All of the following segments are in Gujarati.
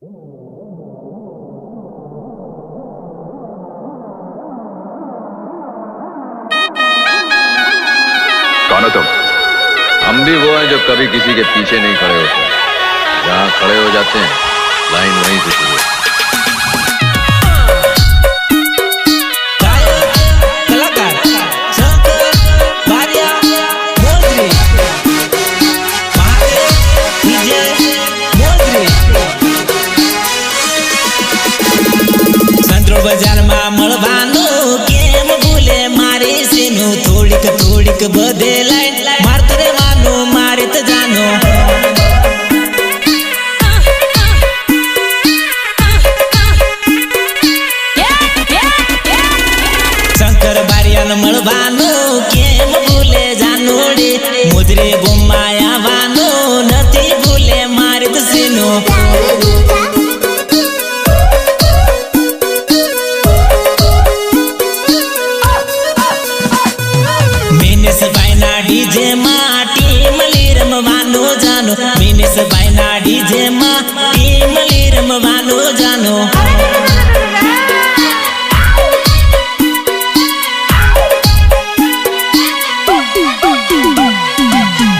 कौन हो तुम? हम भी वो हैं जो कभी किसी के पीछे नहीं खड़े होते। जहाँ खड़े हो जाते हैं लाइन वहीं से शुरू होती है। बजार में मळवानो केम भूले मारे सेनु थोड़ीक थोड़ीक बदलाय मारत रे मानो मारित जानो शंकर बारियान मळवानो केम भूले जानोडे मुजरे गुमाया वानो नथी भूले मारित सेनु डीजे मां टीम ली रमवानो जानो मिनिस भाईना डीजे मां टीम ली रमवानो जानो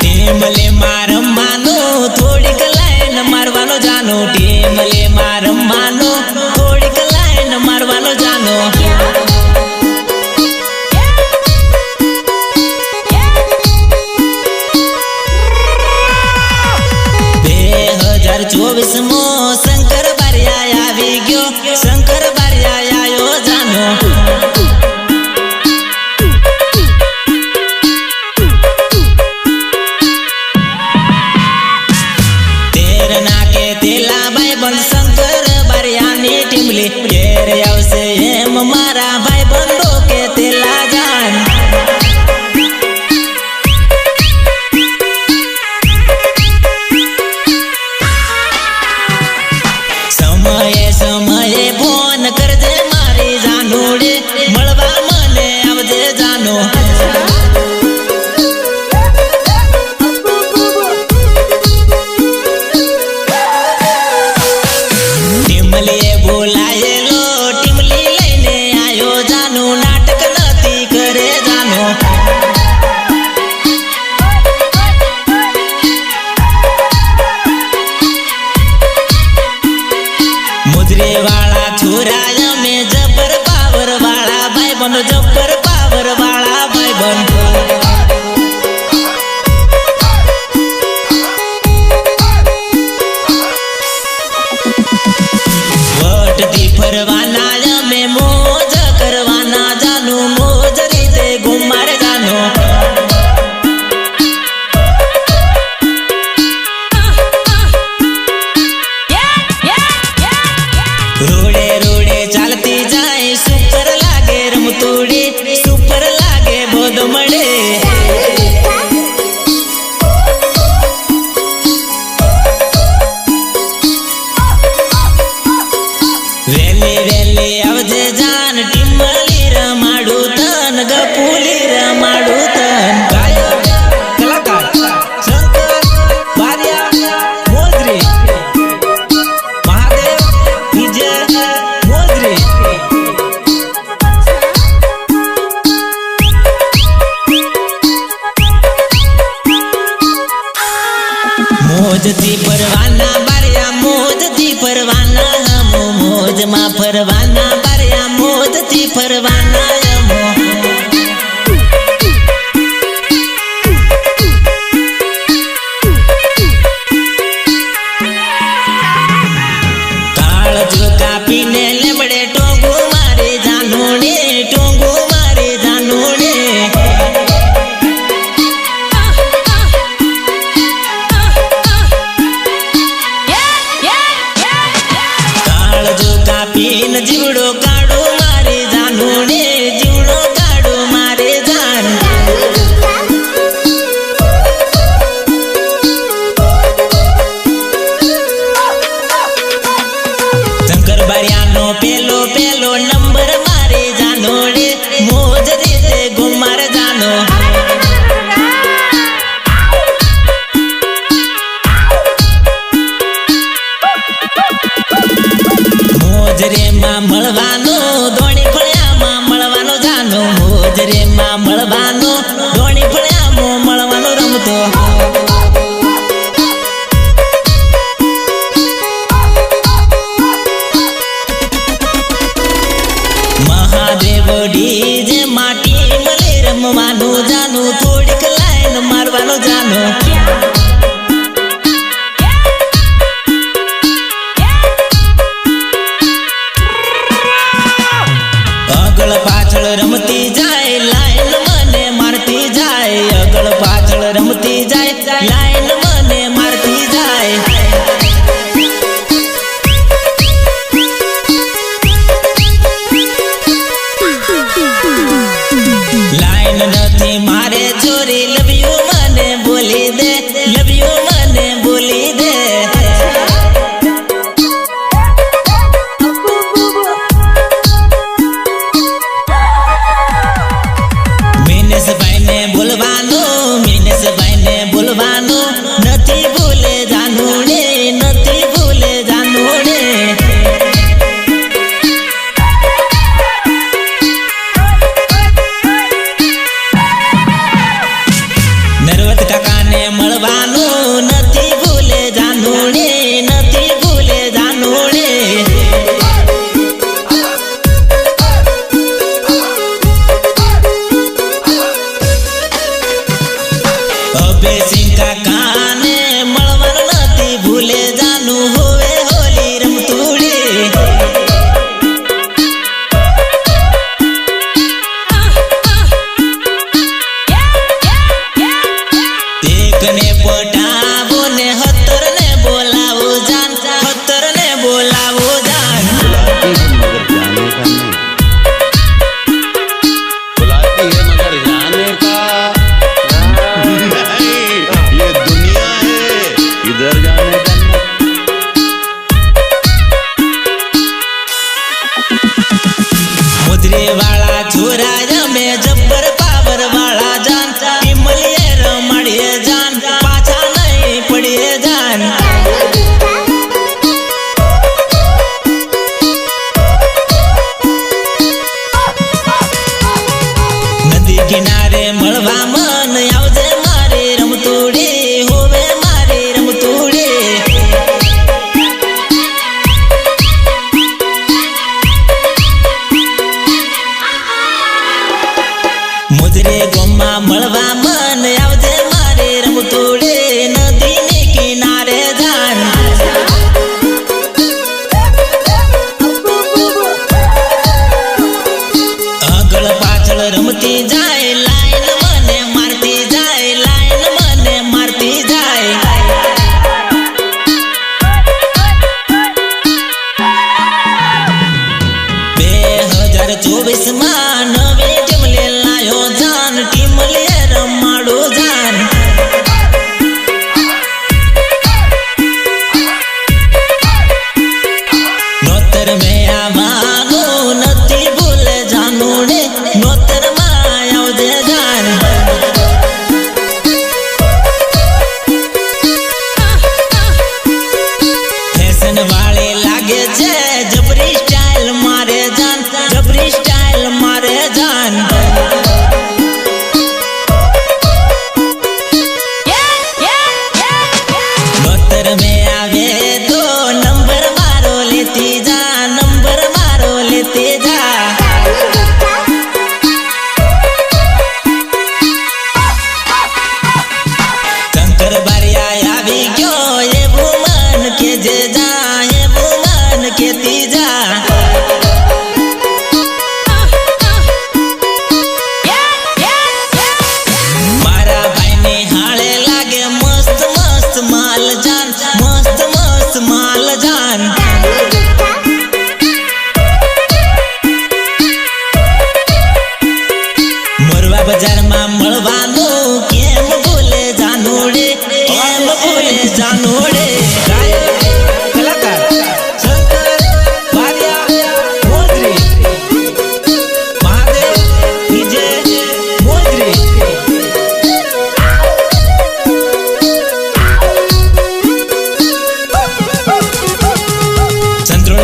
टीम ले मारम मानो थोड़ी लाइन मारवानो जानो टीम ले मारम मानो थोड़ी लाइन मारवानो जानो चौबीस मो शंकर बारिया आवी गयो शंकर बारिया आयो जानो तेर नाके तेला भाई बंद शंकर बारिया नी टीमली घेर आवसे एम मारा भाई बंदो के तेला जान समये फोन करजे मारी जानोडे मळवा मने आवजे जानो टीमली बोलायेलो टीमली लईने आयो जानो नाटक नथी करे जानो मुजरे वाला छोरा में जबर पावर वाला भाई बन जबर पावर वाला भाई बन वट दी फरवाना में मौज करवाना जानो मौज रीते घुमार जानो रोडे रोडे चालती जाए सुपर लागे रमतोड़ी सुपर लागे बोध मड़े वेले वेले आवजे जान टिम्मली रमाडू तन गपुली रमाडू तन गायक कलाकार शंकर बारिया मोजरी महादेव डीजे मोजरी मोज थी परवाना बारिया मोज थी परवाना हम मोज मा परवाना बारिया मोज थी परवाना हम काल जो कापीने लेमड़े टोंगू मारे जानोने टोंगू मारे जानोने काल जो कापी મોજરેમાં મળવાનું ધોણી ફળિયામાં મળવાનું જાનું મોજરેમાં મળવાનું ધોણી ફળિયામાં મળવાનું રમતો મહાદેવ ડીજે માટી મળે રમવાનું જાનું થોડીક લાઈન મારવાનું જાનું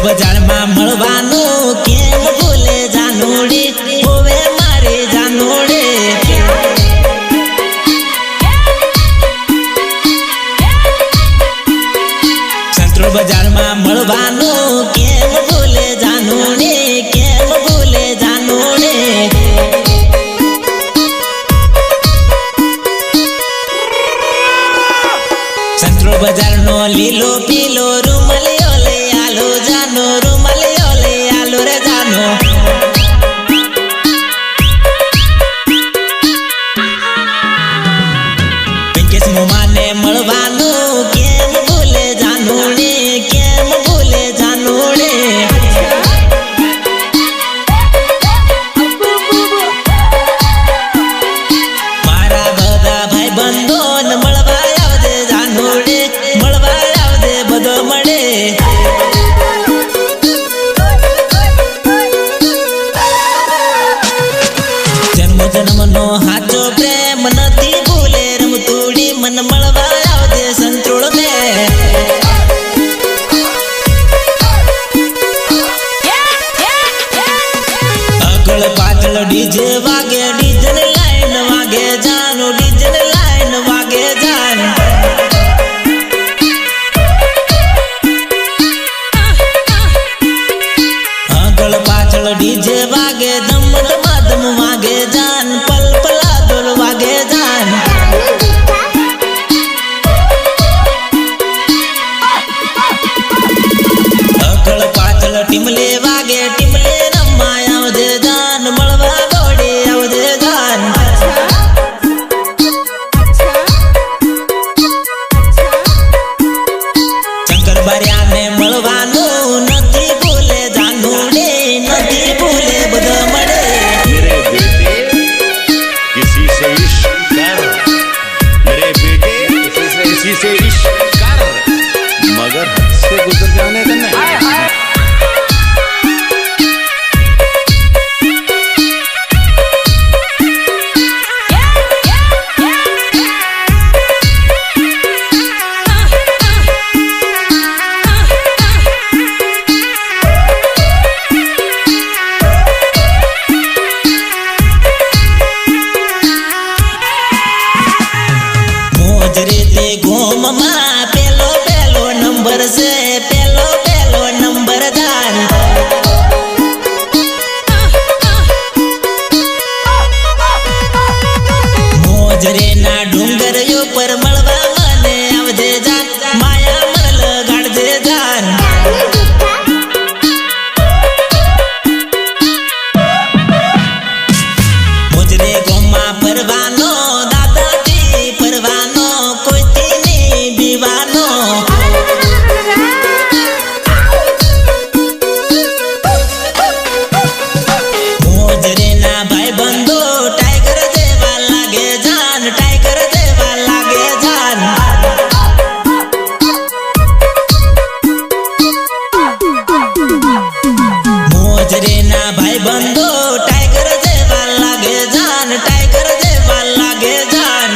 બજારમાં મળવાનું કેમ ભૂલે જાનુડી હોવે મારી જાનુડી સંતરોડ બજારમાં મળવાનું કેમ ભૂલે જાનુડી કેમ ભૂલે જાનુડી સંતરોડ બજારનો લીલો પીલો રૂમલિયો લઈ આલો જાનો રૂમલિયો લઈ આલો રે જાનો પિંકેશ મુમાને મળવાનું કેમ ભૂલે જાનુડી કેમ ભૂલે જાનુડી મારા બધા ભાઈ બંધોને મળવા આવજે જાનુડી મળવા આવજે બધો મળે જન્મ જન્મનો હાચો પ્રેમ નથી ભૂલે રમતુડી મન મળવા આવજે સંતરોડ મે આગળ પાછળ ડીજે વાગે ડીજે ની લાઈન વાગે જાનો ડીજે ની લાઈન વાગે જાન આગળ પાછળ ડીજે વાગે ધમ ધમ વાગે જાન પલ પલા દોલ વાગે જાન આગળ પાછળ ટીમલે વાગે ટીમલે રમવા આવજે જાન મળવા દોડી આવજે જાન શંકર બારિયાને મળવાનું નથી ભૂલે જાનુડી નથી ભૂલે બધો મળે मेरे बेटे किसी से इश्क कर मेरे बेटे किसी से इश्क कर मगर हद से गुजर जाने का नहीं મોજ રીતે ગોમમાં પેલો પેલો નંબર છે પેલો પેલો નંબર જાન મોજ રે ના ડુંગર ઉપર મળવા મને આવજે જાન માયા મન લગાડજે જાન મોજ રે ગોમમાં ફરવાનો દાદાજી ફરવાનો કોઈથી નહીં બીવાનો મોજ રે ના ભાઈ બંધો ટાઈગર જેવા લાગે જાન ટાઈગર જેવા લાગે જાન મોજ રે ના ભાઈ બંધો ટાઈગર જેવા લાગે જાન ટાઈગર જેવા લાગે જાન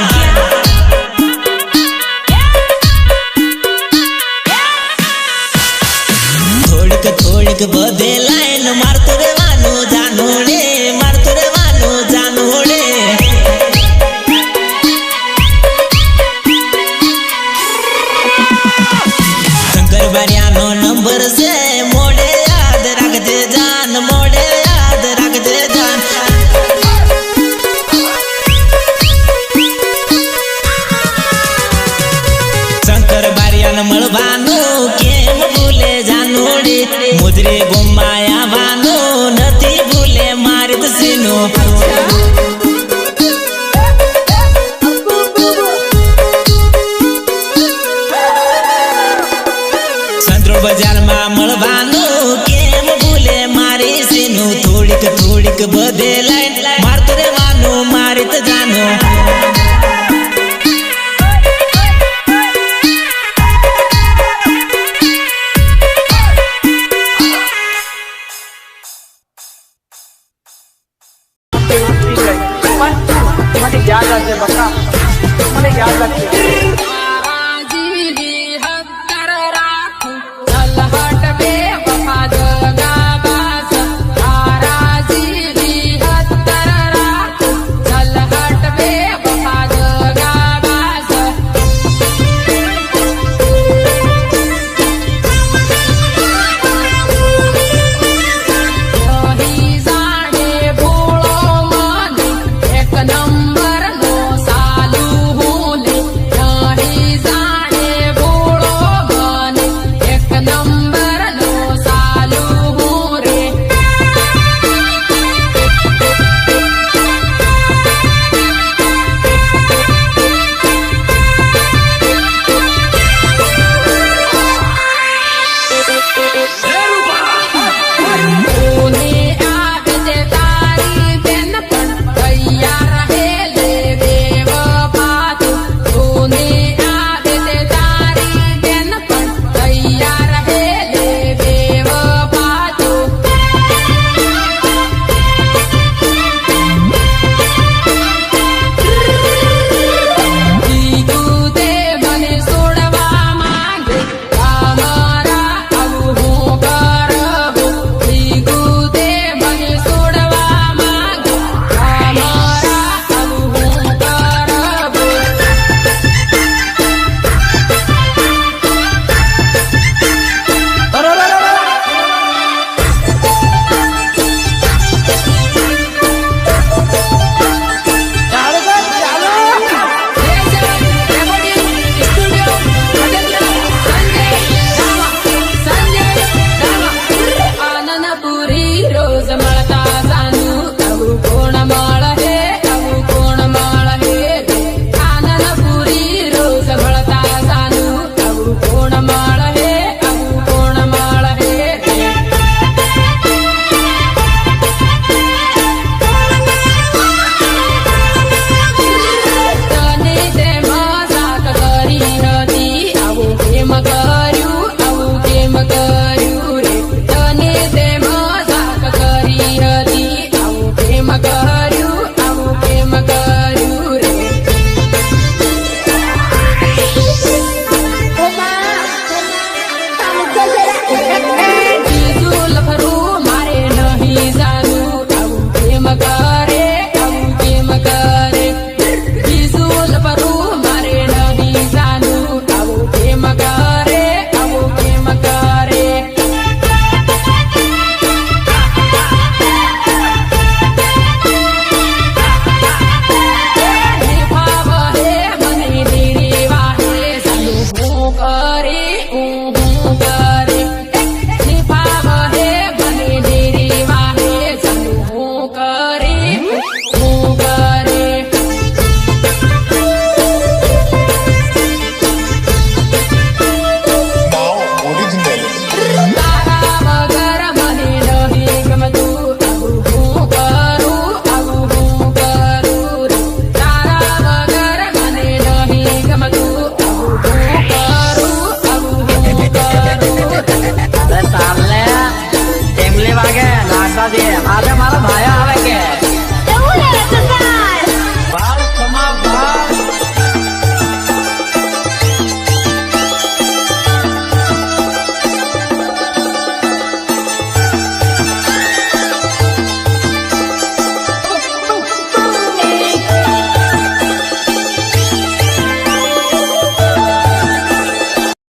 થોડીક થોડીક બધે લાઈન મારતું રહેવાનું જાનુડે મારતું રહેવાનું જાનુડે શંકર બારિયાનો નંબર છે મોડે યાદ રાખજે જાન મોડે યાદ રાખજે જાન શંકર બારિયાને મળવાનું કેમ ભૂલે જાનુડી મુજરી ગુમાય આવવાનું નથી ભૂલે મારી દસીનું સંતરોડ બજારમાં મળવાનું કેમ ભૂલે મારી સીનું થોડીક થોડીક બધે લાઈન